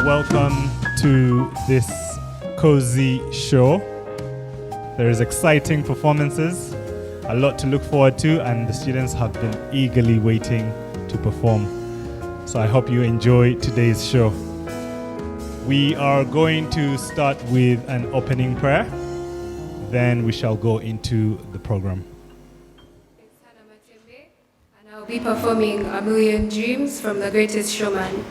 welcome to this cozy show. There is exciting performances, a lot to look forward to, and the students have been eagerly waiting to perform. So I hope you enjoy today's show. We are going to start with an opening prayer, then we shall go into the program. It's Hannah Matembe, and I'll be performing A Million Dreams from The Greatest Showman. My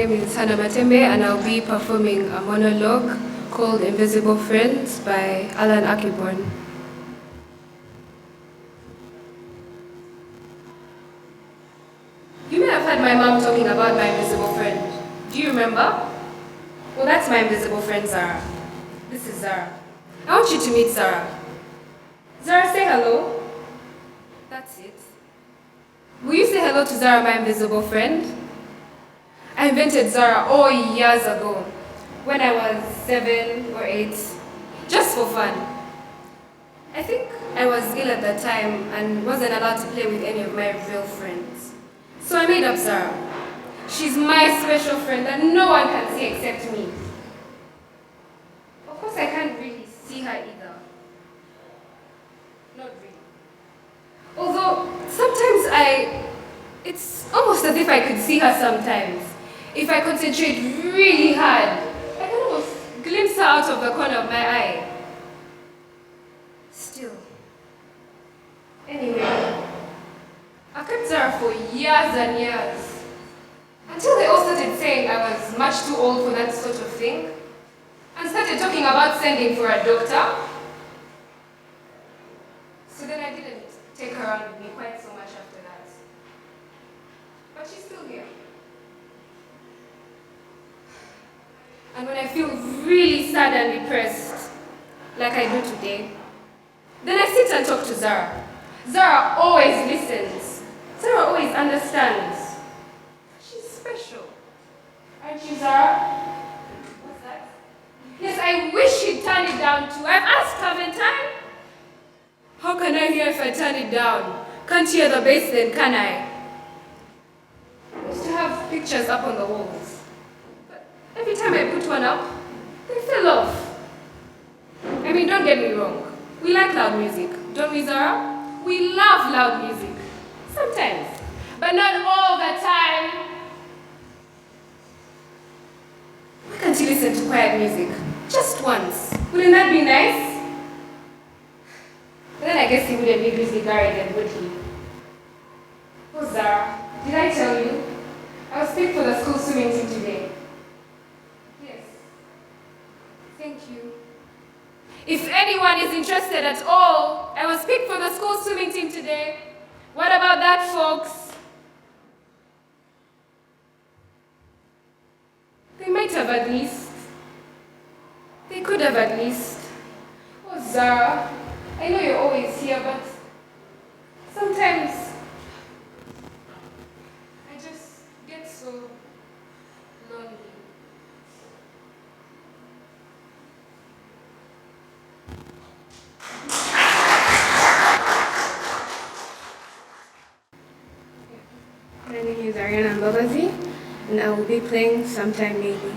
name is Hannah Matembe, and I'll be performing a monologue called Invisible Friends by Alan Akiborn. You may have heard my mom talking about my invisible friend. Do you remember? Well, that's my invisible friend, Zara. This is Zara. I want you to meet Zara. Zara, say hello. That's it. Will you say hello to Zara, my invisible friend? I invented Zara all years ago, when I was 7 or 8, just for fun. I think I was ill at that time and wasn't allowed to play with any of my real friends. So I made up Zara. She's my special friend that no one can see except me. Of course, I can't really see her either. Not really. Although, sometimes it's almost as if I could see her sometimes. If I concentrate really hard, I can almost glimpse her out of the corner of my eye. Still. Anyway, I kept Zara for years and years. Until they all started saying I was much too old for that sort of thing. And started talking about sending for a doctor. So then I didn't take her around with me quite so much after that. But she's still here. And when I feel really sad and depressed, like I do today, then I sit and talk to Zara. Zara always listens. Zara always understands. She's special. Aren't you, Zara? What's that? Yes, I wish she'd turn it down too. I've asked, haven't I? How can I hear if I turn it down? Can't hear the bass then, can I? I used to have pictures up on the walls. But every time I put one up, they fell off. I mean, don't get me wrong. We like loud music, don't we, Zara? We love loud music. Sometimes. But not all the time. Why can't you listen to quiet music? Just once. Wouldn't that be nice? But then I guess he wouldn't be Grizzly Gary then, would he? Oh, Zara, did I tell you? I was picked for the school swimming team today. Yes. Thank you. If anyone is interested at all, I was picked for the school swimming team today. What about that, folks? They might have at least. They could have at least. Oh, Zara, I know you're always here, but sometimes I just get so lonely. My name is Ariana Mbabazi, and I will be playing sometime maybe.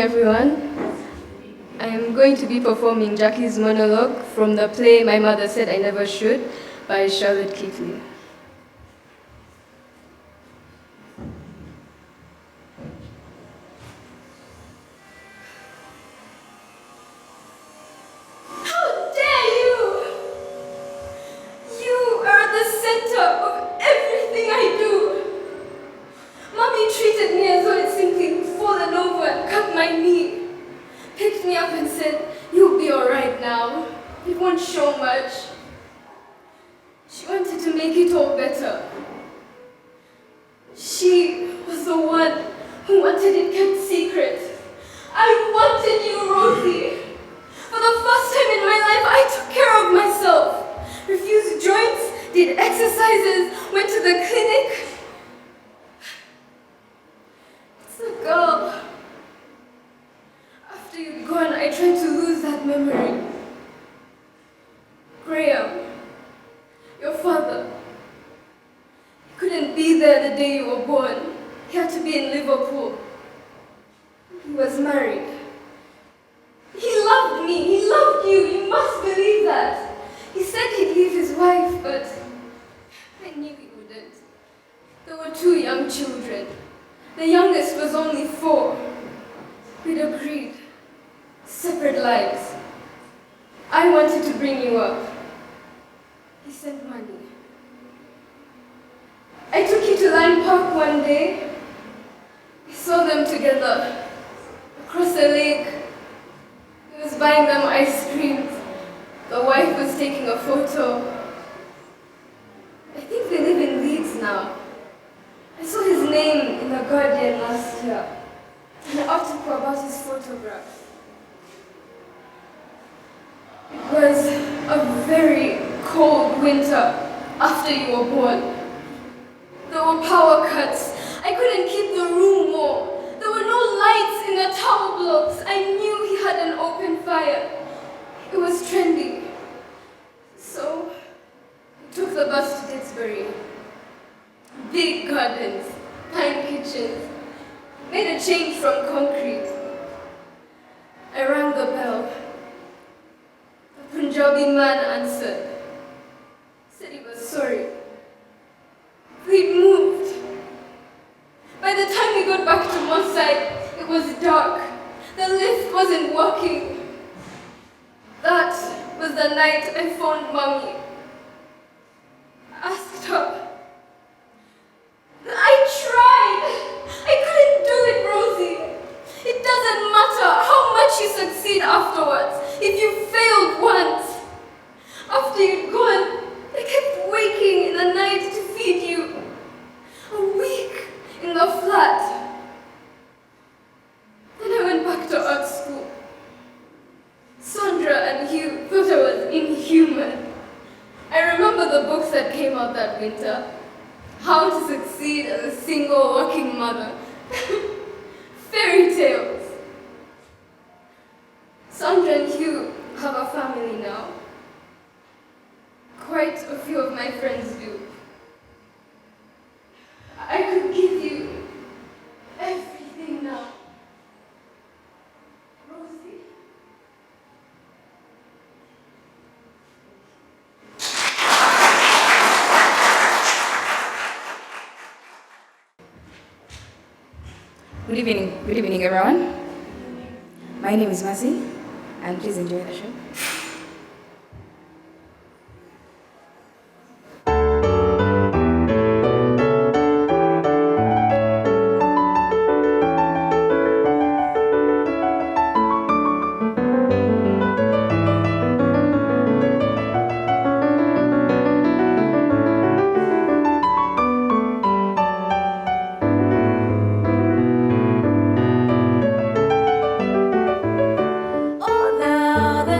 everyone. I am going to be performing Jackie's monologue from the play My Mother Said I Never Should by Charlotte Keatley. How dare you! You are at the center of everything I do. Mommy treated me as though I'd simply fallen over and cut my knee. Picked me up and said, "You'll be alright now. It won't show much." She wanted to make it all better. She was the one who wanted it kept secret. I wanted you, Rosie. For the first time in my life, I took care of myself. Refused joints, did exercises, went to the clinic. It's the girl. After you'd gone, I tried to lose that memory. Graham, your father, he couldn't be there the day you were born. He had to be in Liverpool. He was married. He loved me. He loved you. You must believe that. He said he'd leave his wife, but I knew he wouldn't. There were 2 young children. The youngest was only 4. We'd agreed. Separate lives. I wanted to bring you up. He sent money. I took you to Lime Park one day. We saw them together. Across the lake. He was buying them ice cream. The wife was taking a photo. I think they live in Leeds now. I saw his name in the Guardian last year. An article about his photograph. It was a very cold winter after you were born. There were power cuts. I couldn't keep the room warm. There were no lights in the tower blocks. I knew he had an open fire. It was trendy. So, we took the bus to Didsbury. Big gardens, pine kitchens. Made a change from concrete. I rang the bell. The Punjabi man answered. Said he was sorry. We'd moved. By the time we got back to Moorside, it was dark. The lift wasn't working. That was the night I phoned Mommy. Asked her. I tried. I couldn't do it, Rosie. It doesn't matter how much you succeed afterwards. If you failed once, after you'd gone, I kept waking in the night to feed you. A week in the flat. Then I went back to art school. Sandra and Hugh thought I was inhuman. I remember the books that came out that winter. How to Succeed as a Single Working Mother. Fairy tales. Sandra and Hugh have a family now. Quite a few of my friends do. I could give you everything now. Rosie. Good evening, everyone. My name is Mercy, and please enjoy the show. Oh, now the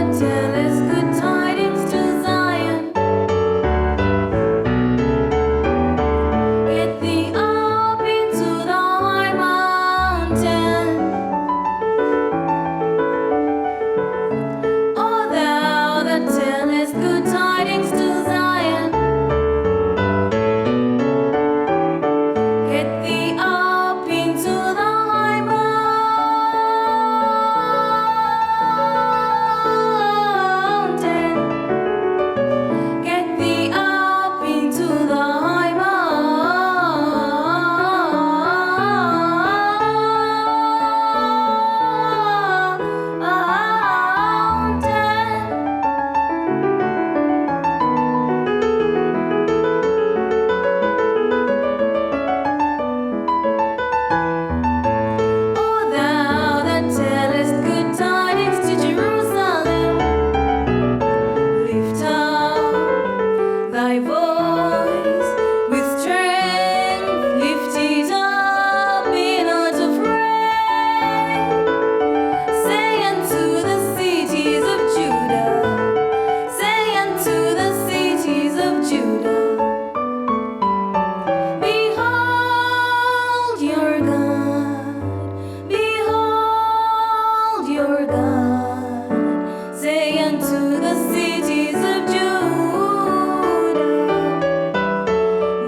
to the cities of Judah.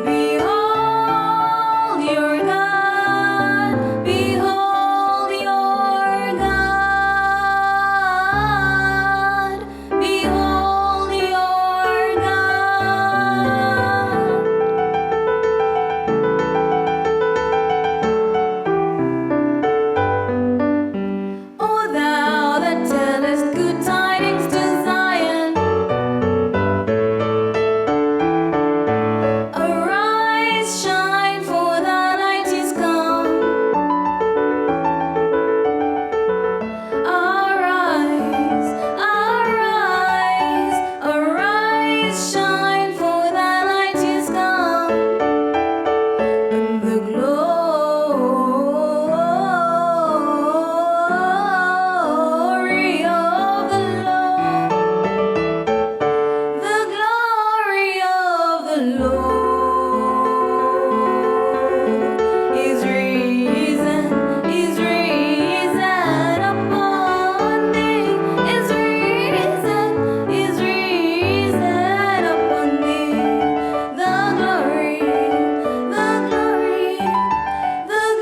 Behold your God, behold your God, behold your God. O thou that tellest good tidings to Zion, arise, shine, for the light is come. Arise, arise, arise, shine, for the light is come. And the glory of the Lord, the glory of the Lord is risen upon thee, is risen upon thee. The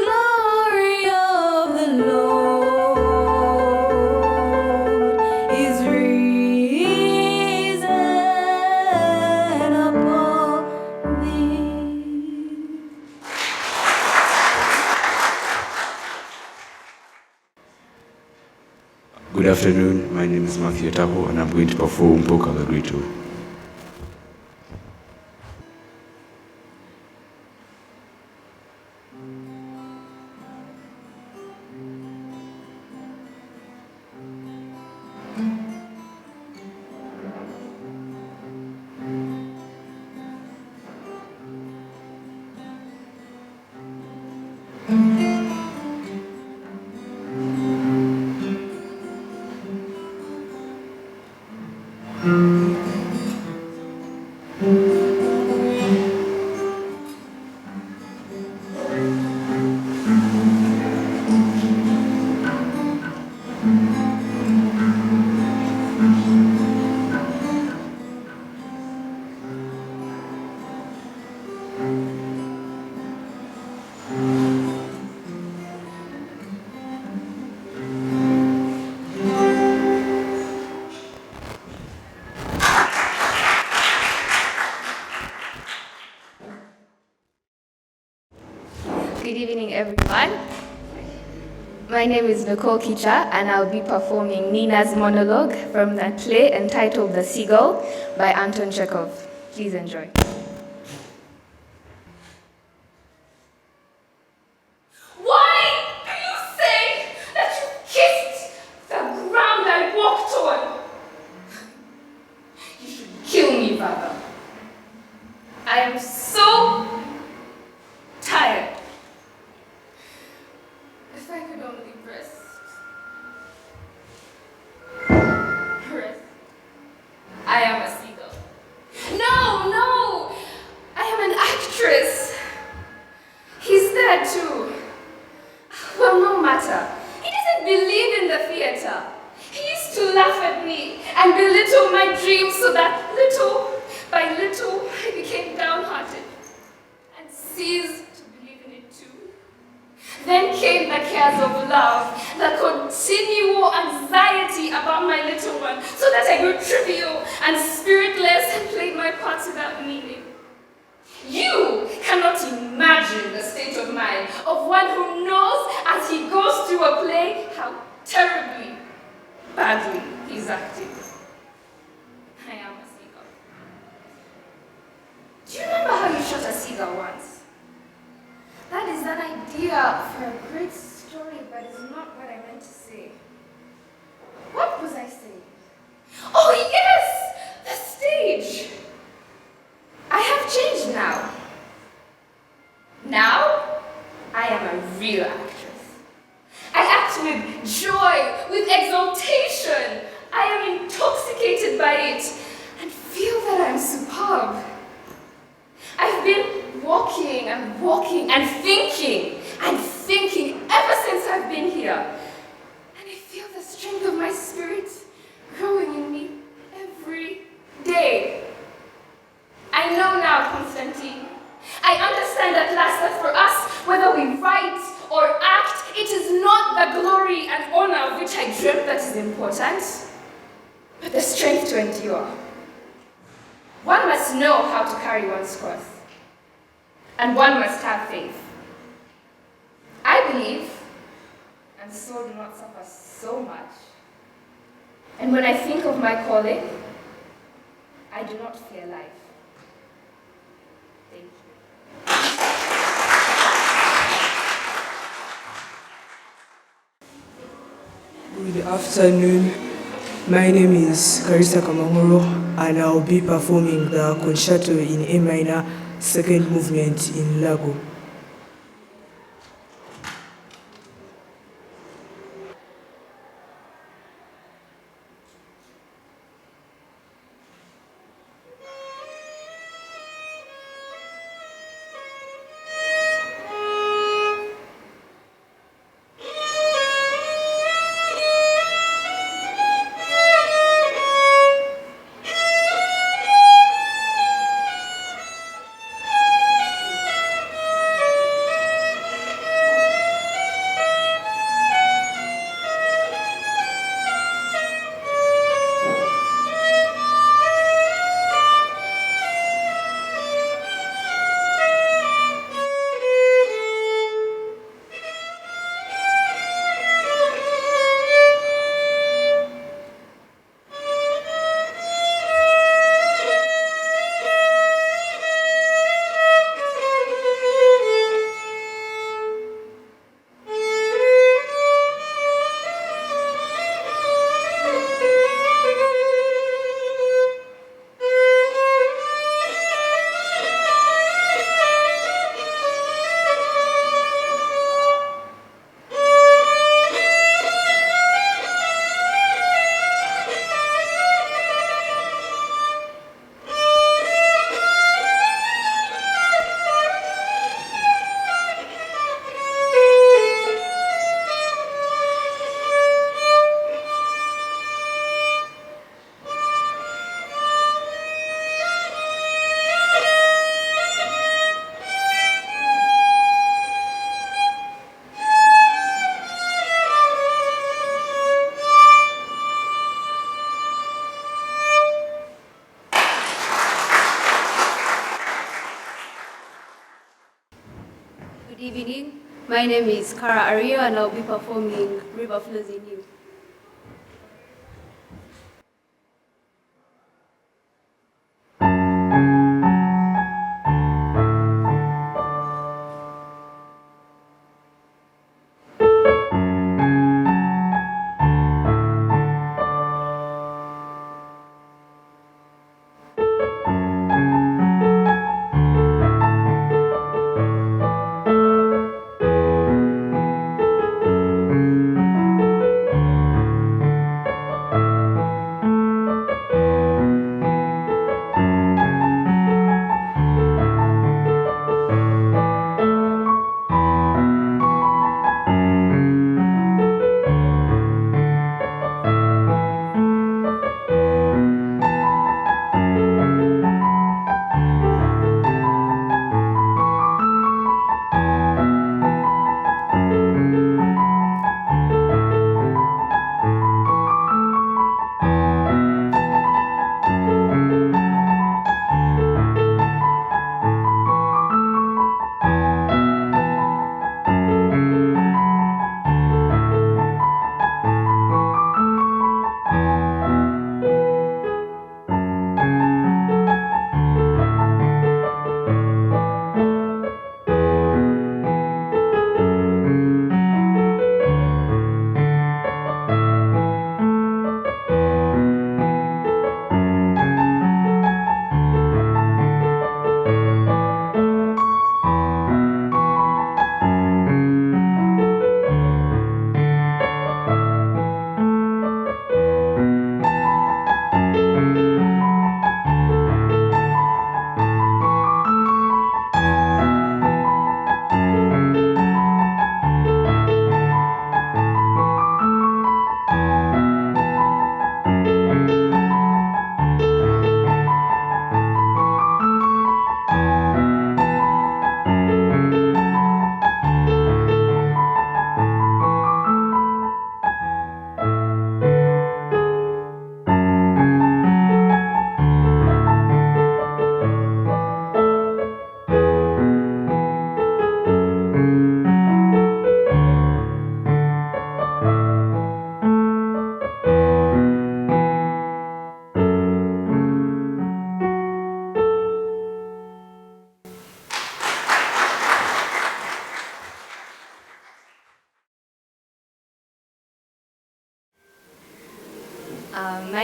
glory of the Lord is risen upon thee. Good afternoon, my name is Matthew Tapo and I'm going to perform Poka the Grito. Good evening, everyone. My name is Nicole Kicha, and I'll be performing Nina's monologue from the play entitled The Seagull by Anton Chekhov. Please enjoy. Why do you say that you kissed the ground I walked on? You should kill me, Father. I am so tired. If I could only rest. Rest. I am a seagull. No! I am an actress. He's there too. Well, no matter. He doesn't believe in the theater. He used to laugh at me and belittle my dreams so that little by little I became downhearted and ceased to believe in it too. Then came the cares of love, the continual anxiety about my little one, so that I grew trivial and spiritless and played my parts without meaning. You cannot imagine the state of mind of one who knows as he goes through a play how terribly, badly he's acting. I am a seagull. Do you remember how you shot a seagull once? That is an idea for a great story, but it's not what I meant to say. What was I saying? Oh yes! The stage! I have changed now. Now, I am a real actress. I act with joy, with exultation. I am intoxicated by it and feel that I'm superb. I've been walking and walking and thinking ever since I've been here. And I feel the strength of my spirit growing in me. to endure. One must know how to carry one's cross, and one must have faith. I believe, and so do not suffer so much. And when I think of my calling, I do not fear life. Thank you. Good afternoon. My name is Carissa Kamangoro, and I'll be performing the concerto in A minor, second movement in Lago. Good evening. My name is Kara Ario, and I'll be performing River Flows in You.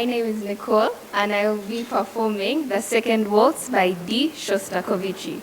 My name is Nicole, and I will be performing the second waltz by D. Shostakovich.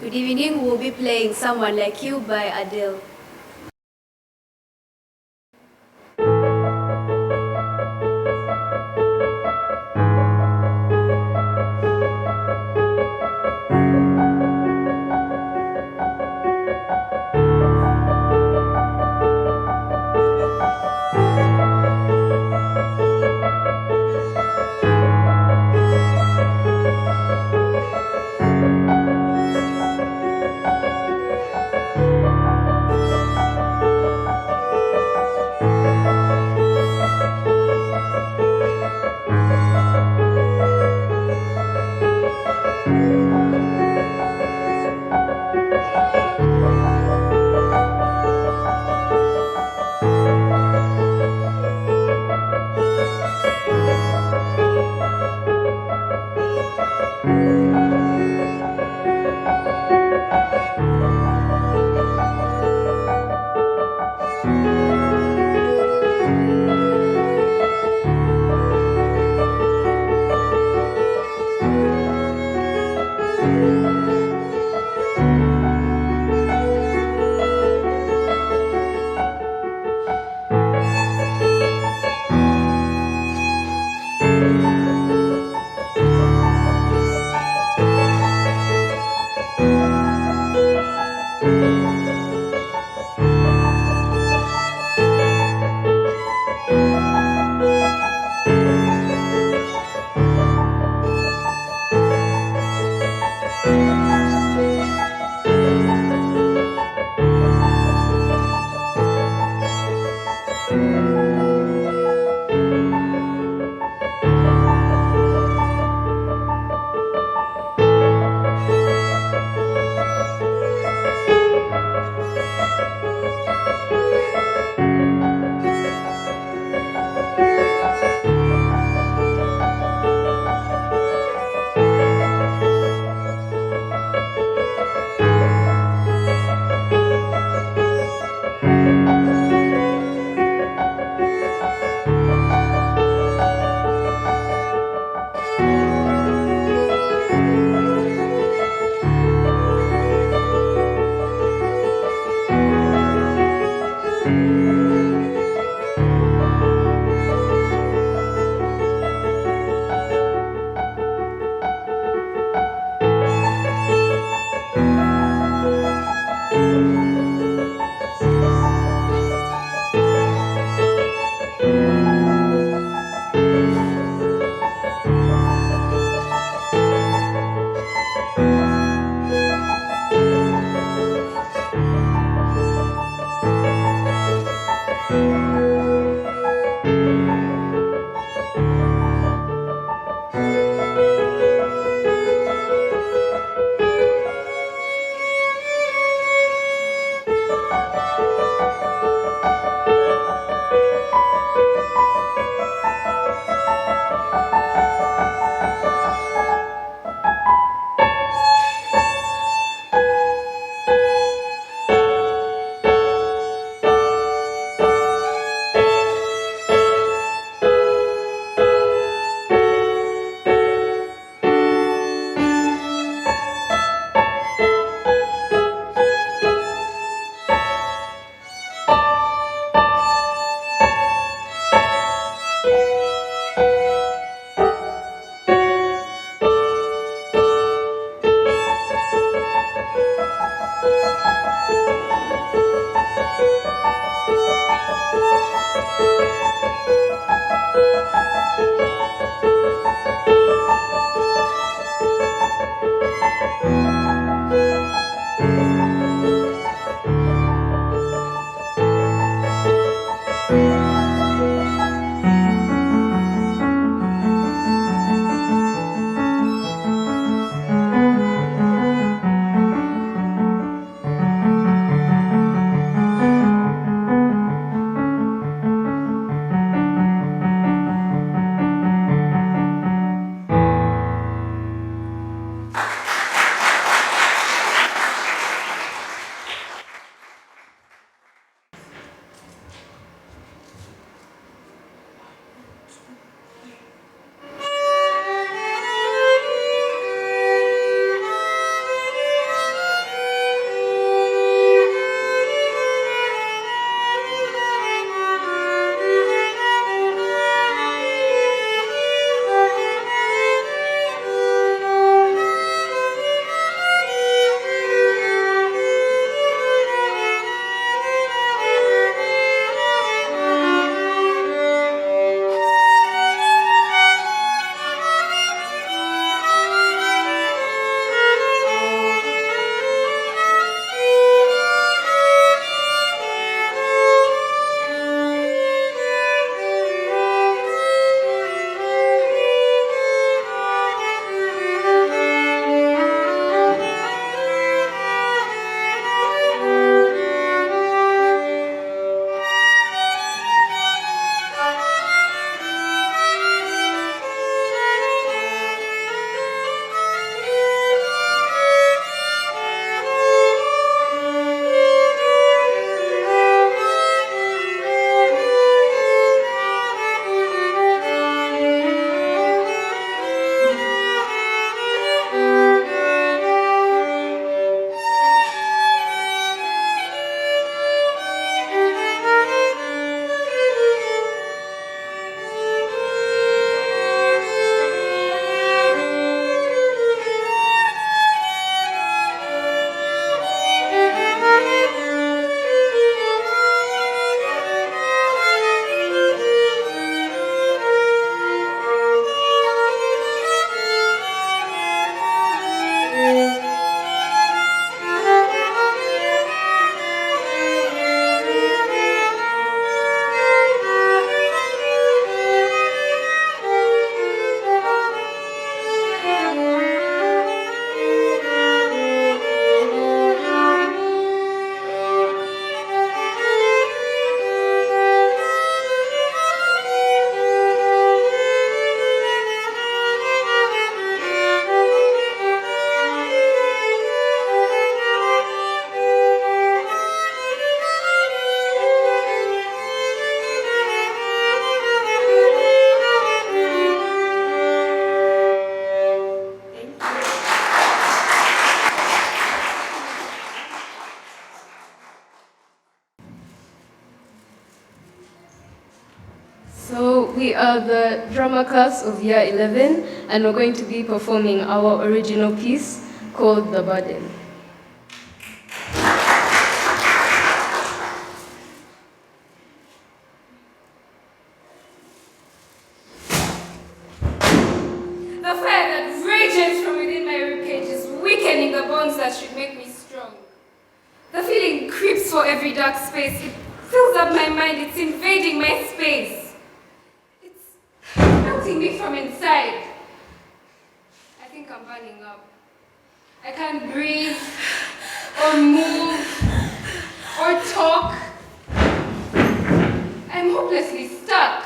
Good evening. We'll be playing Someone Like You by Adele. we are the drama class of year 11, and we're going to be performing our original piece called The Burden. The fire that rages from within my ribcage is weakening the bonds that should make me strong. The feeling creeps for every dark space. It fills up my mind. It's invading my space. It's melting me from inside. I think I'm burning up. I can't breathe or move or talk. I'm hopelessly stuck.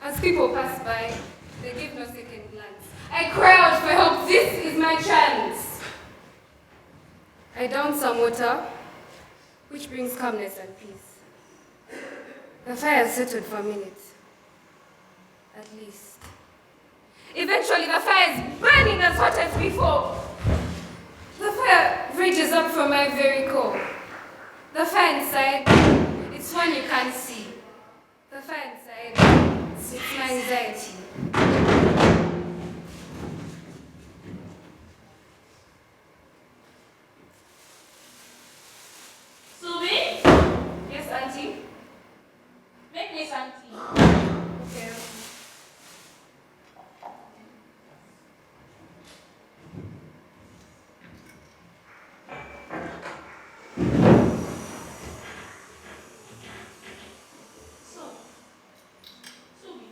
As people pass by, they give no second glance. I cry out for help. This is my chance. I down some water, which brings calmness and peace. The fire has settled for a minute, at least. Eventually, the fire is burning as hot as before. The fire rages up from my very core. The fire inside, it's one you can't see. The fire inside, it's my anxiety. Subi? Yes, Auntie? Make me something. Okay. So, Subi,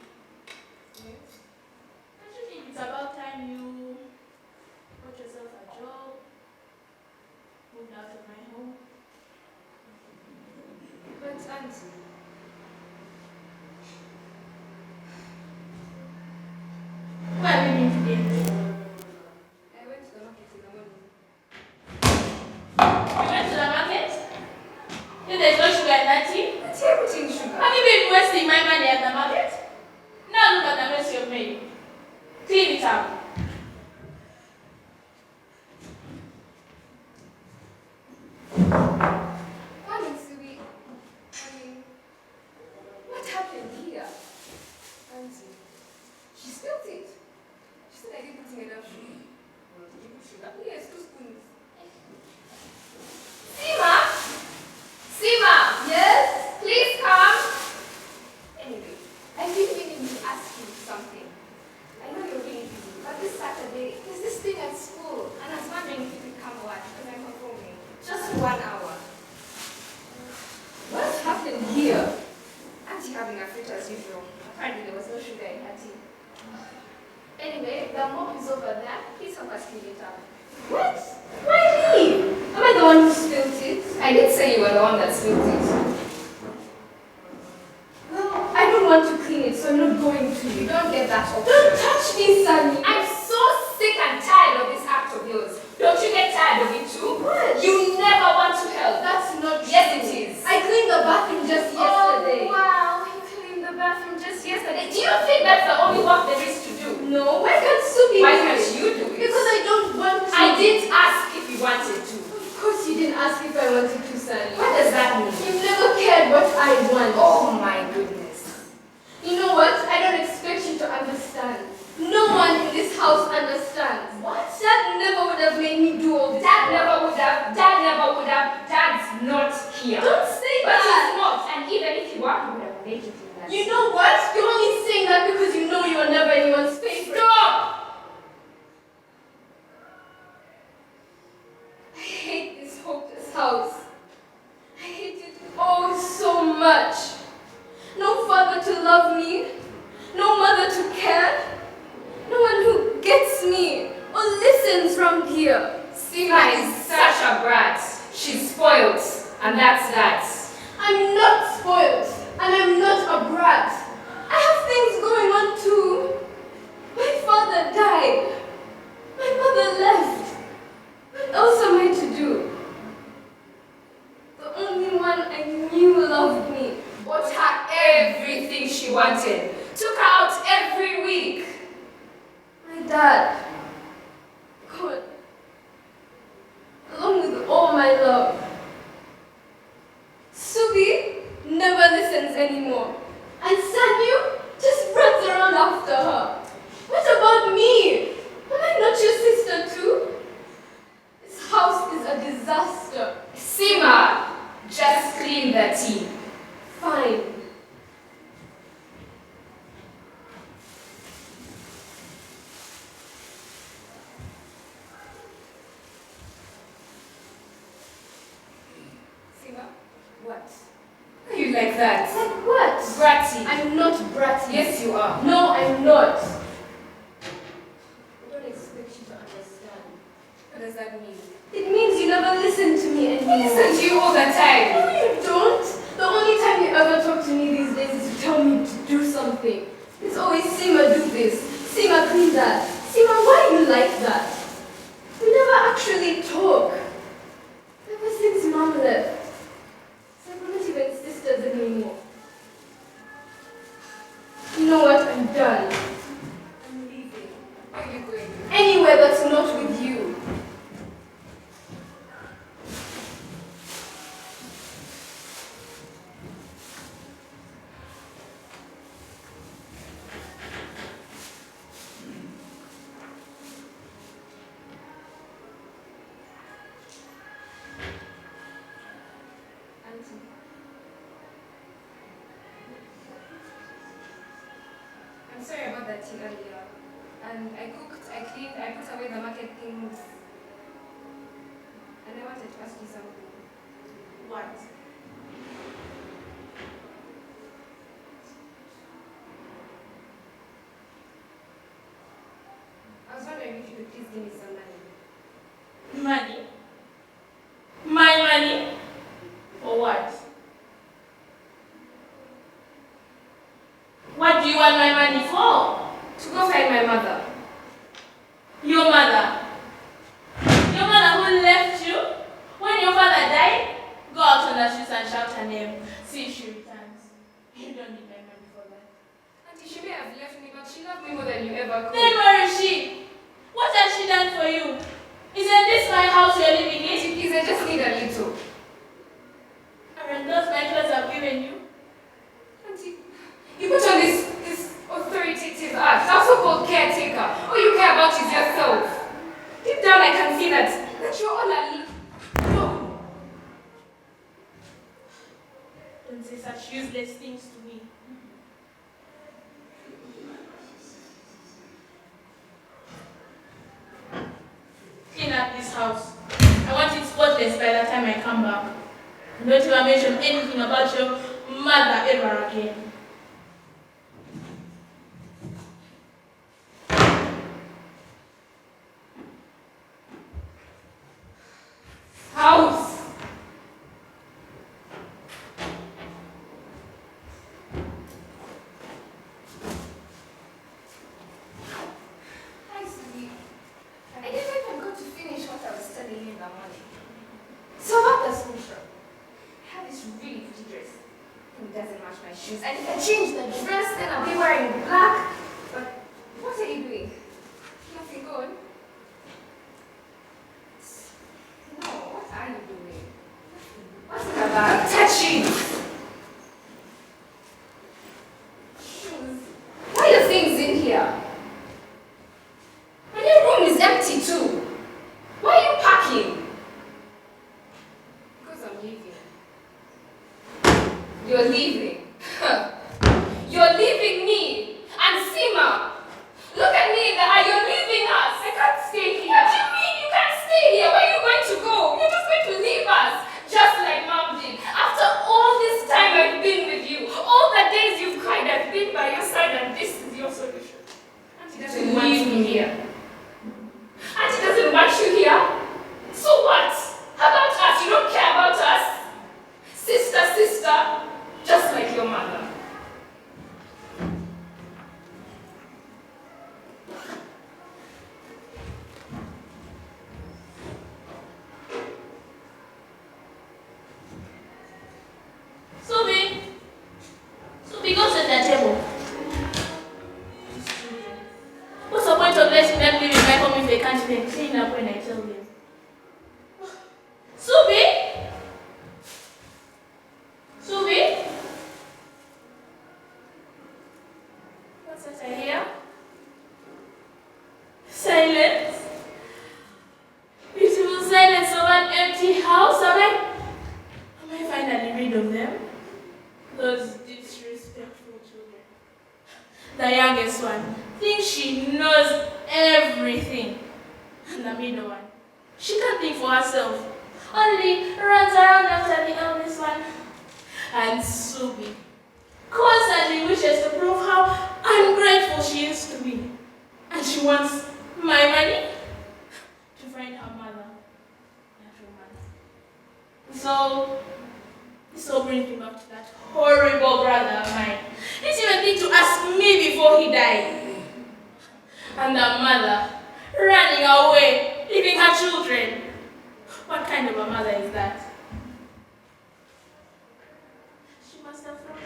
don't you think it's about time you got yourself a job, moved out of my home? But Auntie, Where have you been today? I went to the market in the morning. You went to the market? Then there's no sugar in that tea? Auntie, everything sugar. Have you been wasting my money at the market? Now look at the mess you've made. Clean it up. Morning, Subi. What happened here? Auntie, she spilled it. She said I didn't put in enough sugar. Did you put sugar? Yes, 2 spoons. Sima! Sima! Yes? Please come. Anyway, I've been meaning to ask you something. I know you're really busy, but this Saturday, there's this thing at school, and I was wondering if you could come watch, because I'm performing. Just 1 hour. What happened here? Auntie having a fit as usual. Apparently there was no sugar in her tea. Anyway, the mop is over there. Please help us clean it up. What? Why me? Am I the one who spilled it? I did say you were the one that spilled it. Well, I don't want to clean it, so I'm not going to. You don't get that option. Don't touch me, Sunny. I'm so sick and tired of this act of yours. Don't you get tired of it too? What? You never want to help. That's not true. Yes, it is. I cleaned the bathroom just yesterday. Oh, wow. You cleaned the bathroom just yesterday. Do you think that's the only work there is to do? No. Why can't Subi do it? Why can't you do it? Because I don't want to. I didn't ask if you wanted to. Of course you didn't ask if I wanted to, Sunny. What does that mean? You've never cared what I want. Oh my goodness. You know what? I don't expect you to understand. No one in this house understands. What? Dad never would have made me do all this. Dad never would have. Dad never would have. Dad's not here. Don't say that. But he's not. And even if you are, he would have made you do that. You know what? You're only saying that because you know you are never anyone's favorite. Stop! I hate this hopeless house. I hate it oh so much. No father to love me. No mother to care. No one who gets me or listens from here. Sima is such a brat. She's spoiled, and that's that. I'm not spoiled, and I'm not a brat. I have things going on too. My father died. My mother left. What else am I to do? The only one I knew loved me. Bought her everything she wanted. Took her out every week. My dad. God. Along with all my love. Subi never What? Why are you like that? Like what? Bratty. I'm not bratty. Yes, you are. No, I'm not. I don't expect you to understand. What does that mean? It means you never listen to me I anymore. listen to you all the time. No, you don't. The only time you ever talk to me these days is to tell me to do something. It's always, Sima, do this. Sima, clean that. Sima, why are you like that? We never actually talk. Ever since Mom left. So we're not even sisters anymore. You know what? I'm done. I'm leaving. Where are you going? Anywhere but not with you. Auntie. I'm sorry about that tea earlier. And I cooked, I cleaned, I put away the market things. And I wanted to ask you something. What? I was wondering if you could please give me some money. Money? My money? For what? What do you want my money for? To go find my mother. Your mother? Your mother who left you? When your father died? Go out on the streets and shout her name. See if she returns. You don't need my money for that. Auntie, she may have left me, but she loved me more than you ever could. Then where is she? What has she done for you? Isn't this my house you're living in? Auntie, please, I just need a little. Aren't those necklaces I've given you? Auntie, you put on this authoritative act, also called caretaker. All you care about is yourself. Deep down, I can see that you're all alone. No. Don't say such useless things to me. Clean up this house. I want it spotless by the time I come back. Don't ever mention anything about your mother ever again. House. Hi, sweetie. I never even got to finish what I was studying in the morning. So about the school shop. I have this really pretty dress. And it doesn't match my shoes. And if I change the dress, then I'll be wearing black. But what are you doing? Nothing good. No, what are you doing? What's in the bag? Touching! Shoes. Why are your things in here? And your room is empty too. Why are you packing? Because I'm leaving. You're leaving. You're leaving me. And Sima. Look at me in the eye. You're leaving us. I can't stay here. What do you mean you can't stay here? Where are you going to go? You're just going to leave us. Just like Mom did. After all this time I've been with you, all the days you've cried, I've been by your side, and this is your solution. Auntie doesn't want me here. Auntie doesn't want you here. So what? How about us? You don't care about us? Sister, just like your mother. Subi, go sit at the table. What's the point of letting them live in my home if they can't even clean up when I tell them? Subi? Subi? What's that I hear? Silence. Beautiful silence of an empty house. Am I finally rid of them? Those disrespectful children. The youngest one thinks she knows everything. And the middle one, she can't think for herself. Only runs around after the eldest one. And Subi constantly wishes to prove how ungrateful she is to me. And she wants my money to find her mother, that woman. This all brings me back to that horrible brother of mine. He didn't even think to ask me before he died. And the mother running away, leaving her children. What kind of a mother is that? She must have felt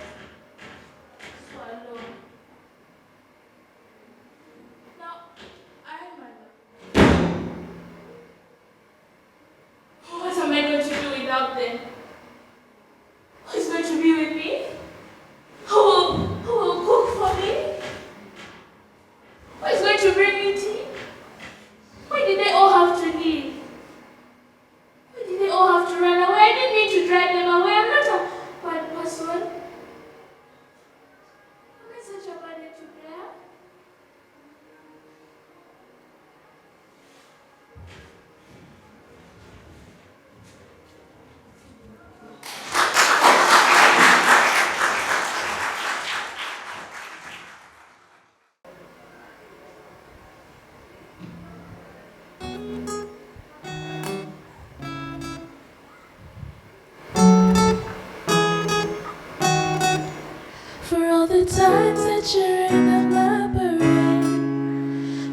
so alone. Now, I'm mother. What am I going to do without them? Who is going to be with me? Who will cook for me? Who is going to bring me tea? Why did they all have to leave? Why did they all have to run away? I didn't mean to drive them away. I'm not a bad person. Am I such a burden to bear? For all the times that you're in the my parade,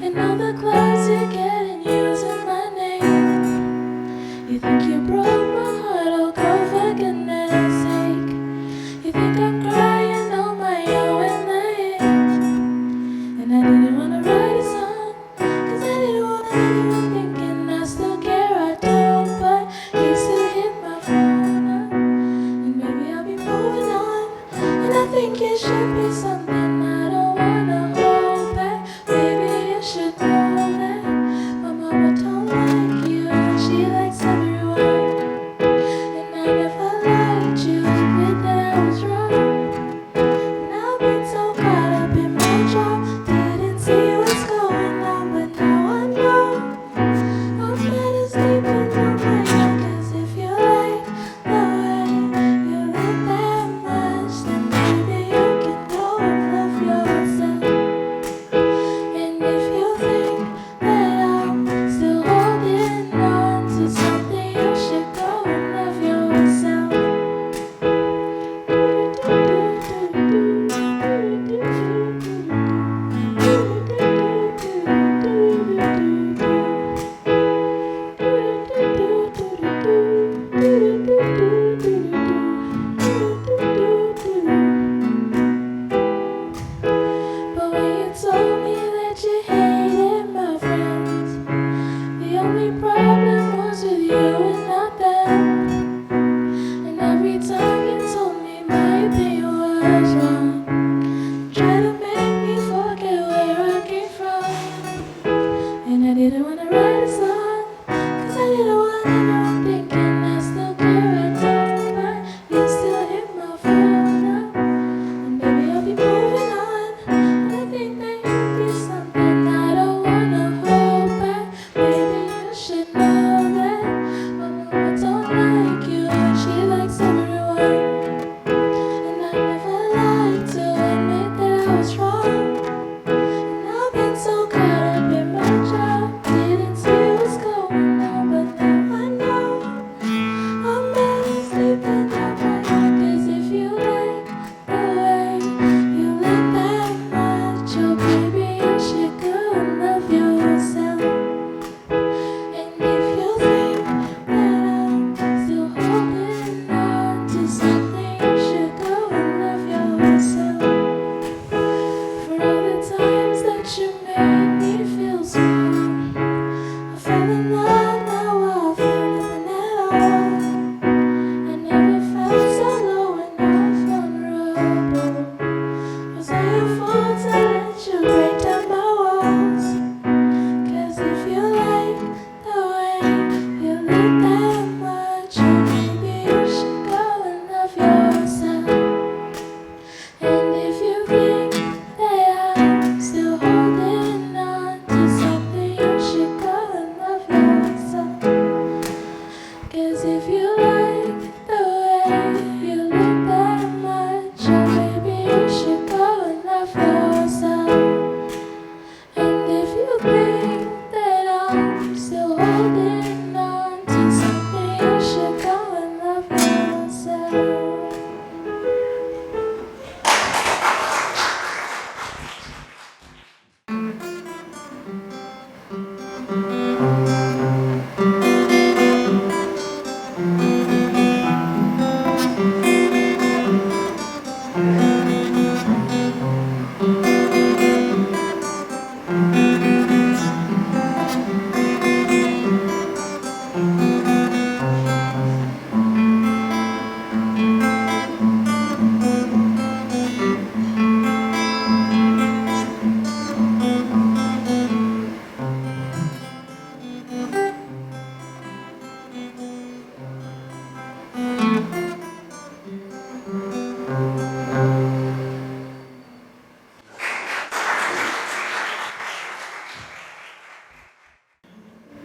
and all the clothes you get and using my name. You think you broke my heart, oh girl, for goodness sake. You think I'm crying on my own in the end. And I didn't wanna write a song, cause I didn't want anyone thinking I still care, I don't. But you still hit my phone up, and maybe I'll be moving on. And I think it should be something I don't want.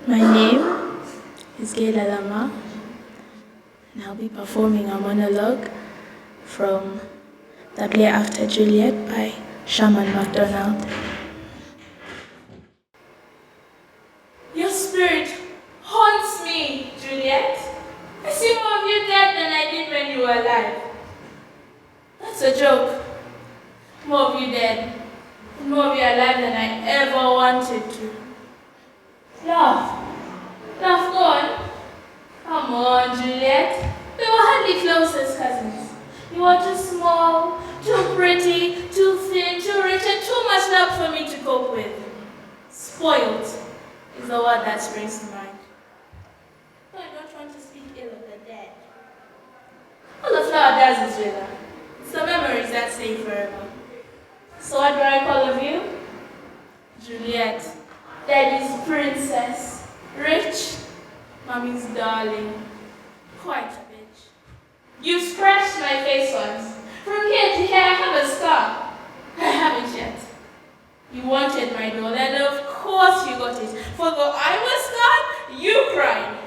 My name is Gayla Lama, and I'll be performing a monologue from The Play After Juliet by Sherman MacDonald. Your spirit haunts me, Juliet. I see more of you dead than I did when you were alive. That's a joke. More of you dead, and more of you alive than I ever wanted to. Laugh. Laugh, go on. Come on, Juliet. We were hardly close as cousins. You were too small, too pretty, too thin, too rich, and too much love for me to cope with. Spoiled is the word that springs to mind. No, I don't want to speak ill of the dead. All the flower does is wither. It's the memories that stay forever. So what do I call of you? Juliet, Daddy's princess, rich, Mommy's darling, quite a bitch. You scratched my face once. From here to here I have a scar. I haven't yet. You wanted my doll, and of course you got it. For though I was scarred, you cried.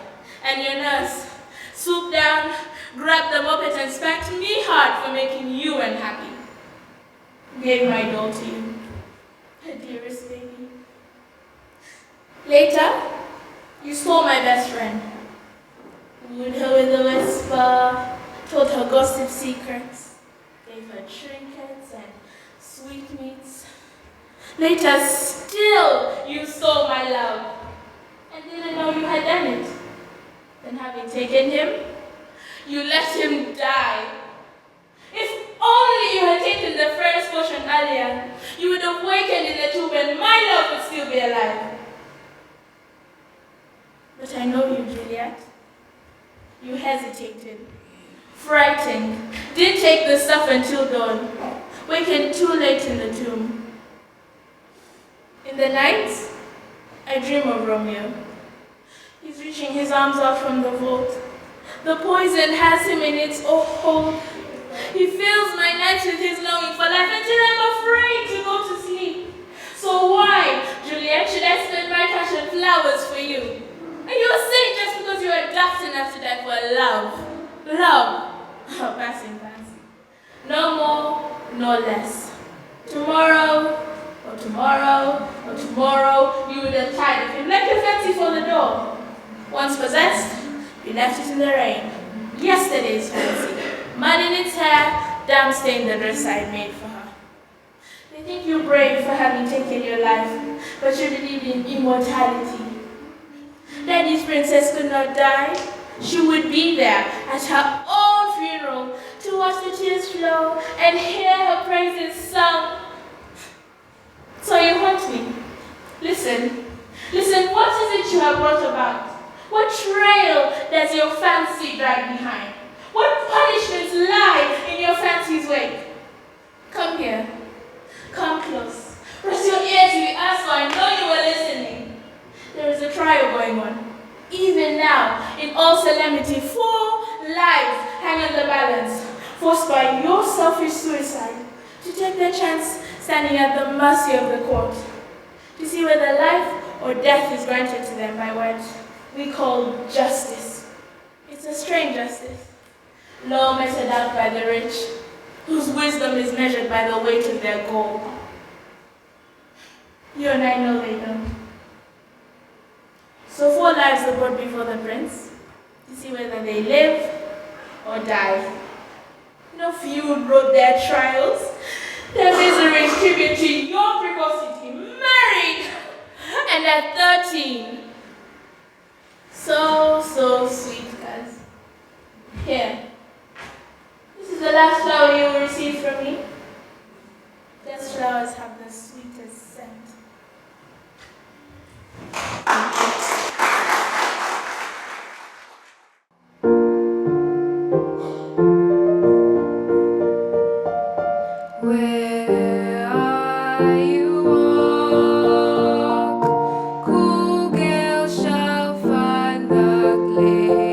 And your nurse swooped down, grabbed the moped and spanked me hard for making you unhappy. Gave my doll to you, the dearest baby. Later, you stole my best friend. Wooed her with a whisper, told her gossip secrets, gave her trinkets and sweetmeats. Later, still, you stole my love and didn't know you had done it. Then having taken him, you let him die. If only you had taken the first potion earlier, you would have wakened in the tomb and my love would still be alive. But I know you, Juliet. You hesitated, frightened, didn't take the stuff until dawn, wakened too late in the tomb. In the night, I dream of Romeo. He's reaching his arms out from the vault. The poison has him in its hold. He fills my nights with his longing for life until I'm afraid to go to sleep. So why, Juliet, should I spend my cash and flowers for you? Are you a saint just because you are daft enough to die for love? Love. Oh, passing. No more, no less. Tomorrow, or tomorrow, or tomorrow, you would have tied of him like a fancy for the door. Once possessed, you left it in the rain. Yesterday's fancy. Mud in its hair, damn stained the dress I made for her. They think you brave for having taken your life, but you believe in immortality. Daddy's princess could not die. She would be there at her own funeral to watch the tears flow and hear her praises sung. So you haunt me. Listen, what is it you have brought about? What trail does your fancy drag behind? What punishments lie in your fancy's wake? Come here. Come close. Press your ear to the earth so I know you are listening. There is a trial going on. Even now, in all solemnity, 4 lives hang on the balance, forced by your selfish suicide to take their chance standing at the mercy of the court, to see whether life or death is granted to them by what we call justice. It's a strange justice. Law meted out by the rich, whose wisdom is measured by the weight of their gold. You and I know they don't. So 4 lives are brought before the prince, to see whether they live or die. No few wrote their trials, their misery is tribute to your precocity, married, and at 13. So sweet, guys. Here. This is the last flower you will receive from me. These flowers have the sweetest scent. Where you walk, cool gale shall find the clay.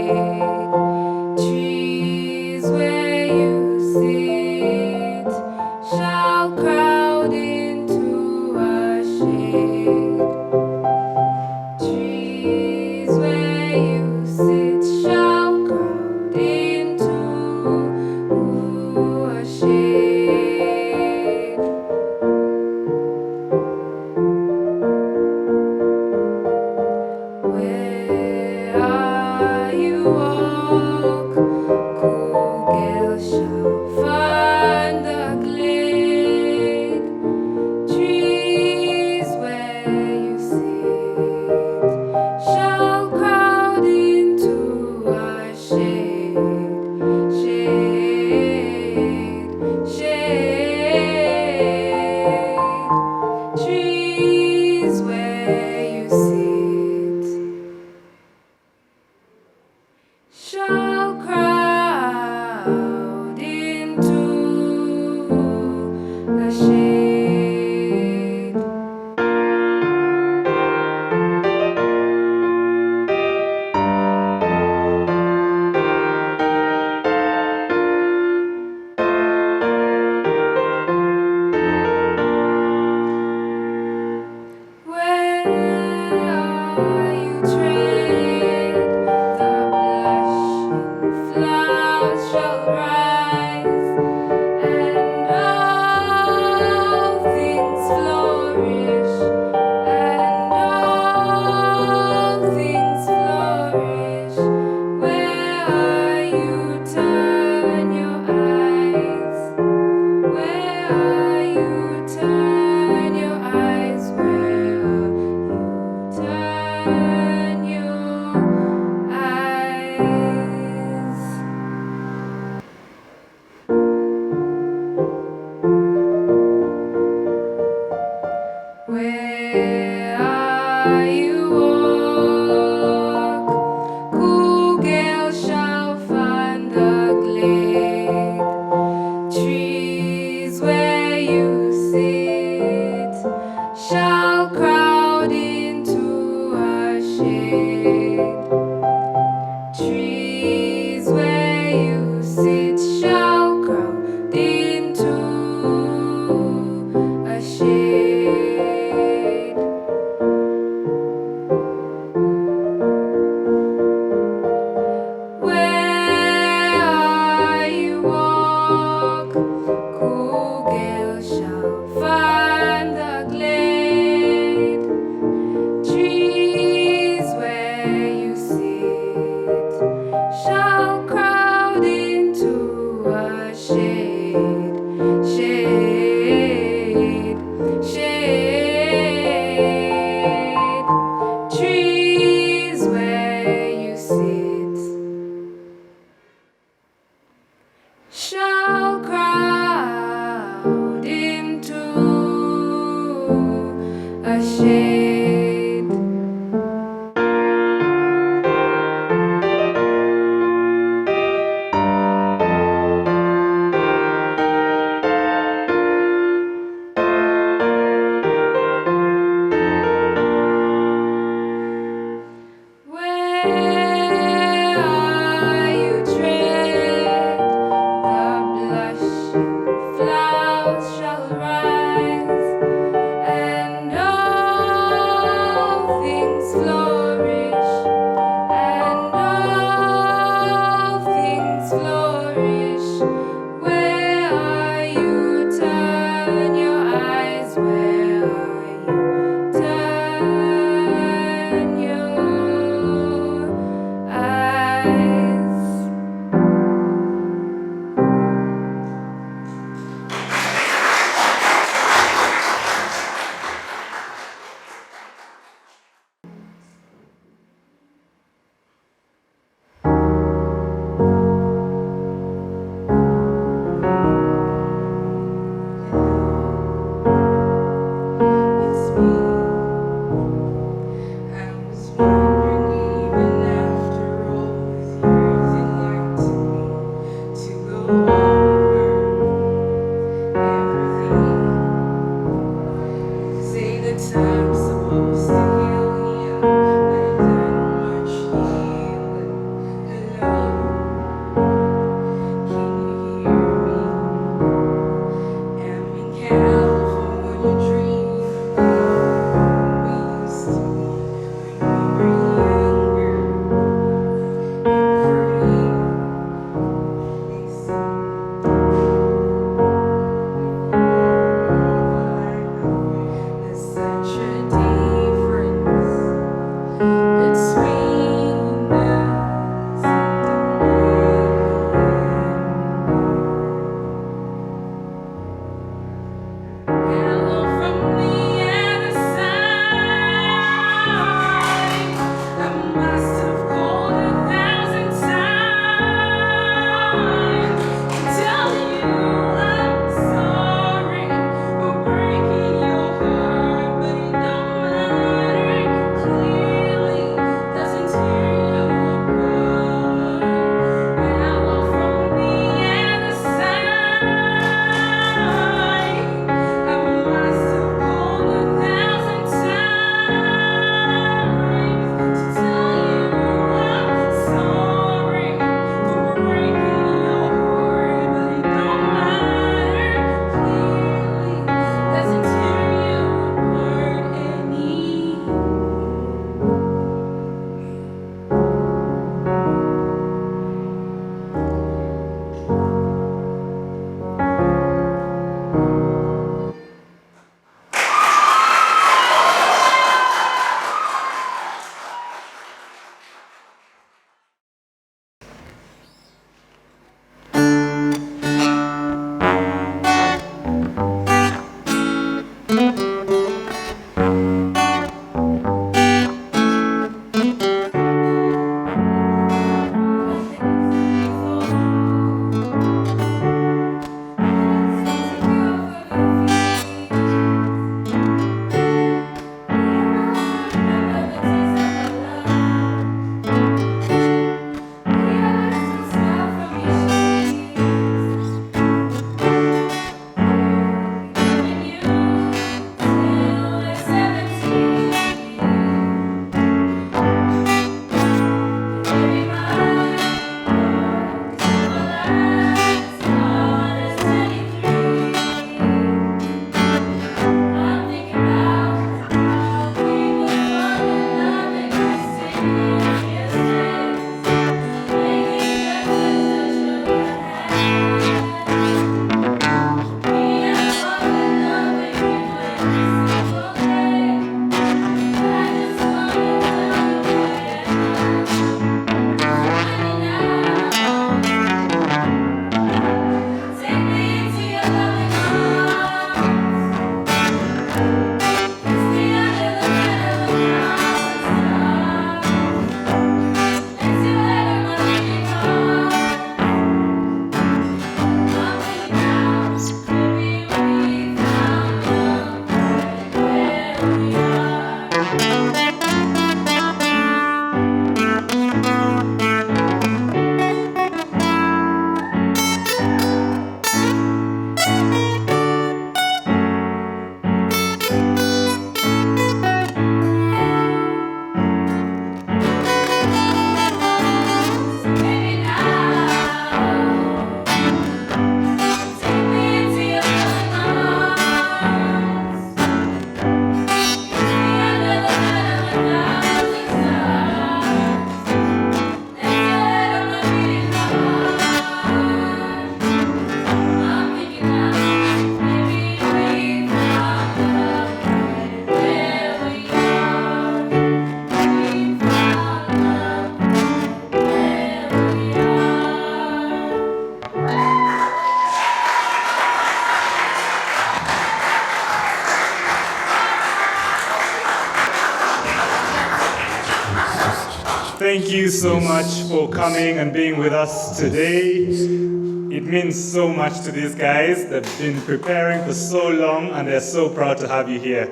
thank you so much for coming and being with us today. It means so much to these guys. They've been preparing for so long and they're so proud to have you here.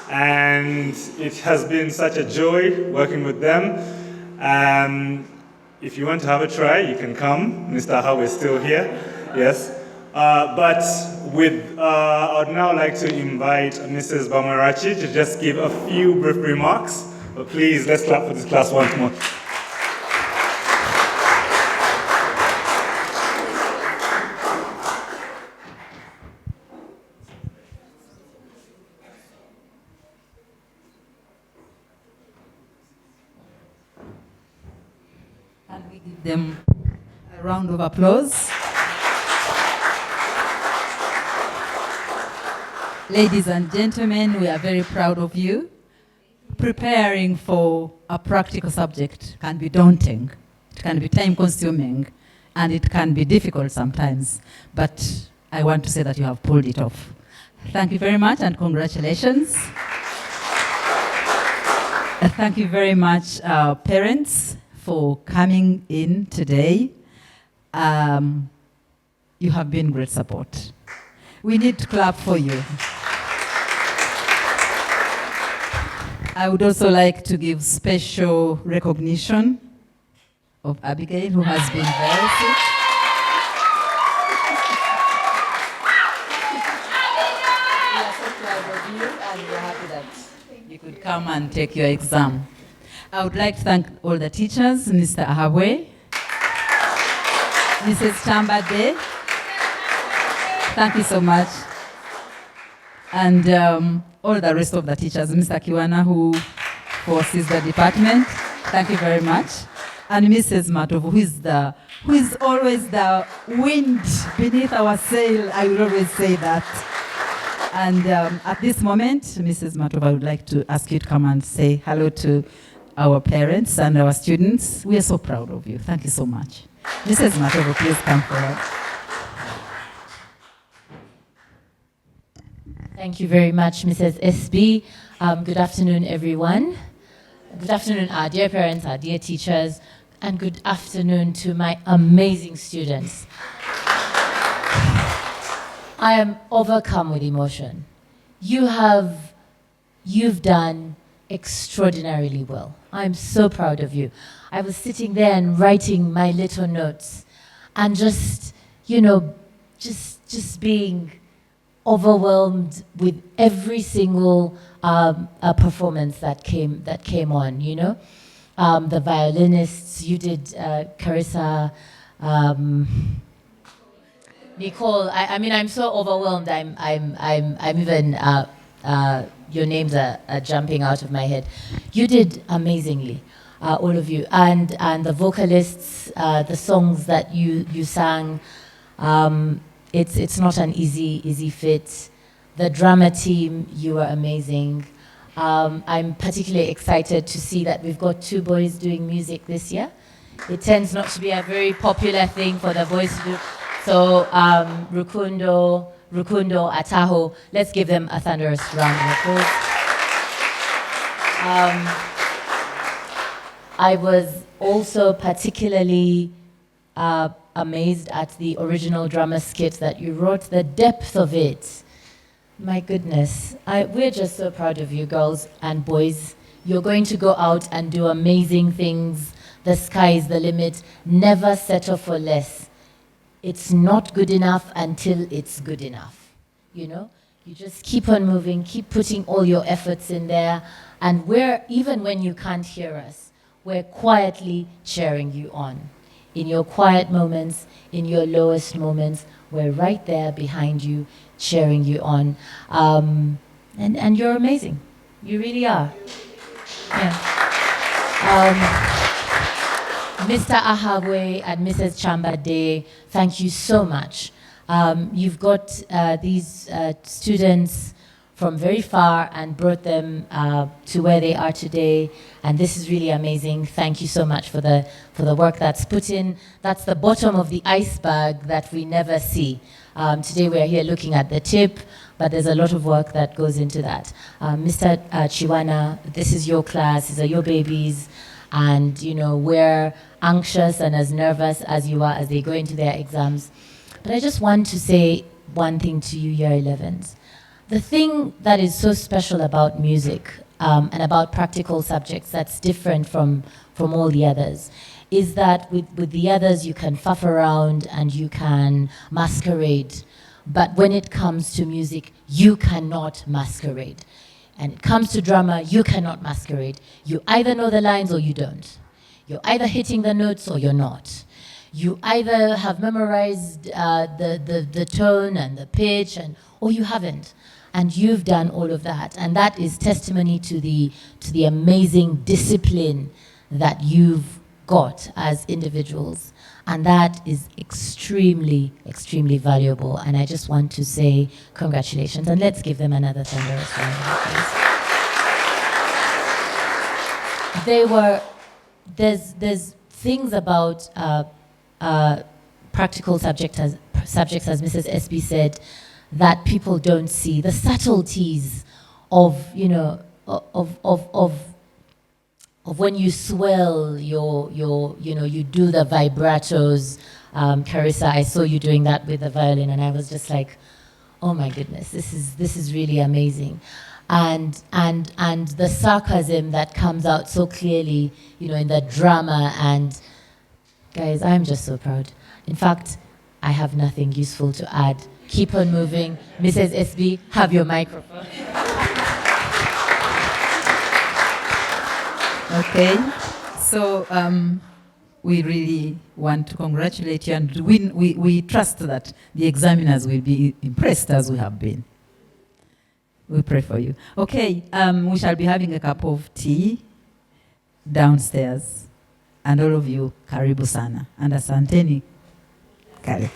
And it has been such a joy working with them. If you want to have a try, you can come. Mr. Howe is still here, yes. But I would now like to invite Mrs. Bamarachi to just give a few brief remarks. But please, let's clap for this class once more. And we give them a round of applause. Ladies and gentlemen, we are very proud of you. Preparing for a practical subject can be daunting. It can be time-consuming, and it can be difficult sometimes. But I want to say that you have pulled it off. Thank you very much, and congratulations. Thank you very much, parents, for coming in today. You have been great support. We need to clap for you. I would also like to give special recognition of Abigail, who has been very sick. We are so proud of you, and we are happy that you could come and take your exam. I would like to thank all the teachers, Mr. Ahabwe, Mrs. Chambade. Thank you so much. And all the rest of the teachers, Mr. Kiwana, who oversees the department. Thank you very much. And Mrs. Matovu, who is always the wind beneath our sail. I will always say that. And at this moment, Mrs. Matovu, I would like to ask you to come and say hello to our parents and our students. We are so proud of you. Thank you so much. Mrs. Matovu, please come forward. Thank you very much, Mrs. SB. Good afternoon, everyone. Good afternoon, our dear parents, our dear teachers, and good afternoon to my amazing students. I am overcome with emotion. You've done extraordinarily well. I'm so proud of you. I was sitting there and writing my little notes and just being overwhelmed with every single performance that came on, the violinists, you did, Carissa, Nicole. I'm so overwhelmed. I'm even your names are jumping out of my head. You did amazingly, all of you, and the vocalists, the songs that you sang. It's not an easy fit. The drama team, you were amazing. I'm particularly excited to see that we've got 2 boys doing music this year. It tends not to be a very popular thing for the boys to do. So Rukundo, Ataho, let's give them a thunderous round of applause. I was also particularly amazed at the original drama skit that you wrote, the depth of it. My goodness, we're just so proud of you, girls and boys. You're going to go out and do amazing things. The sky is the limit. Never settle for less. It's not good enough until it's good enough. You just keep on moving, keep putting all your efforts in there, and even when you can't hear us, we're quietly cheering you on. In your quiet moments, in your lowest moments, we're right there behind you, cheering you on. And you're amazing. You really are. Yeah. Mr. Ahabwe and Mrs. Chambade, thank you so much. You've got these students from very far and brought them to where they are today, and this is really amazing. Thank you so much for the work that's put in. That's the bottom of the iceberg that we never see. Today we're here looking at the tip, but there's a lot of work that goes into that. Mr. Chiwana, this is your class, these are your babies. and we're anxious and as nervous as you are as they go into their exams. But I just want to say one thing to you, Year 11s. The thing that is so special about music and about practical subjects that's different from all the others is that with the others you can fuff around and you can masquerade. But when it comes to music, you cannot masquerade. And it comes to drama, you cannot masquerade. You either know the lines or you don't. You're either hitting the notes or you're not. You either have memorized the tone and the pitch, or you haven't. And you've done all of that. And that is testimony to the amazing discipline that you've got as individuals. And that is extremely, extremely valuable. And I just want to say congratulations. And let's give them another thunderous round of applause. There's things about practical subjects, as Mrs. SB said, that people don't see. The subtleties of when you swell you do the vibratos. Carissa, I saw you doing that with the violin, and I was just like, oh my goodness, this is really amazing. And the sarcasm that comes out so clearly, in the drama. And guys, I'm just so proud. In fact, I have nothing useful to add. Keep on moving. Mrs. SB, have your microphone. Okay, so we really want to congratulate you, and we trust that the examiners will be impressed as we have been. We pray for you. Okay, we shall be having a cup of tea downstairs, and all of you, karibu sana, and asanteni. Karibu.